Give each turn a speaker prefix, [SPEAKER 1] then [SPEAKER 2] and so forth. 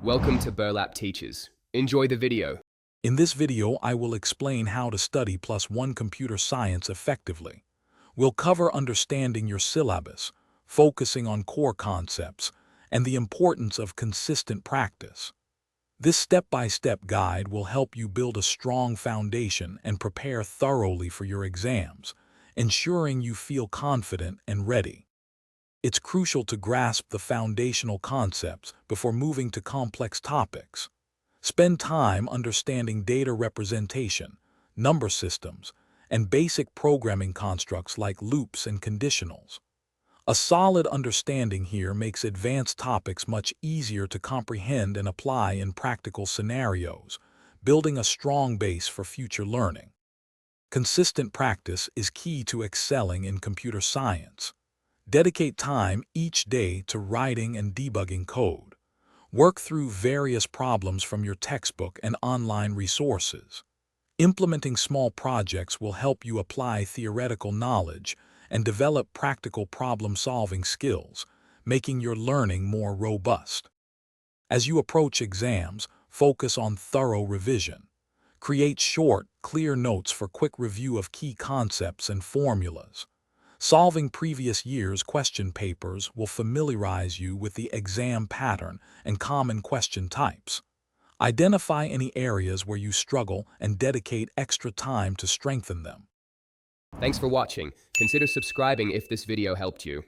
[SPEAKER 1] Welcome to Burlap Teachers. Enjoy the video.
[SPEAKER 2] In this video, I will explain how to study +1 computer science effectively. We'll cover understanding your syllabus, focusing on core concepts, and the importance of consistent practice. This step-by-step guide will help you build a strong foundation and prepare thoroughly for your exams, ensuring you feel confident and ready. It's crucial to grasp the foundational concepts before moving to complex topics. Spend time understanding data representation, number systems, and basic programming constructs like loops and conditionals. A solid understanding here makes advanced topics much easier to comprehend and apply in practical scenarios, building a strong base for future learning. Consistent practice is key to excelling in computer science. Dedicate time each day to writing and debugging code. Work through various problems from your textbook and online resources. Implementing small projects will help you apply theoretical knowledge and develop practical problem-solving skills, making your learning more robust. As you approach exams, focus on thorough revision. Create short, clear notes for quick review of key concepts and formulas. Solving previous year's question papers will familiarize you with the exam pattern and common question types. Identify any areas where you struggle and dedicate extra time to strengthen them.
[SPEAKER 1] Thanks for watching. Consider subscribing if this video helped you.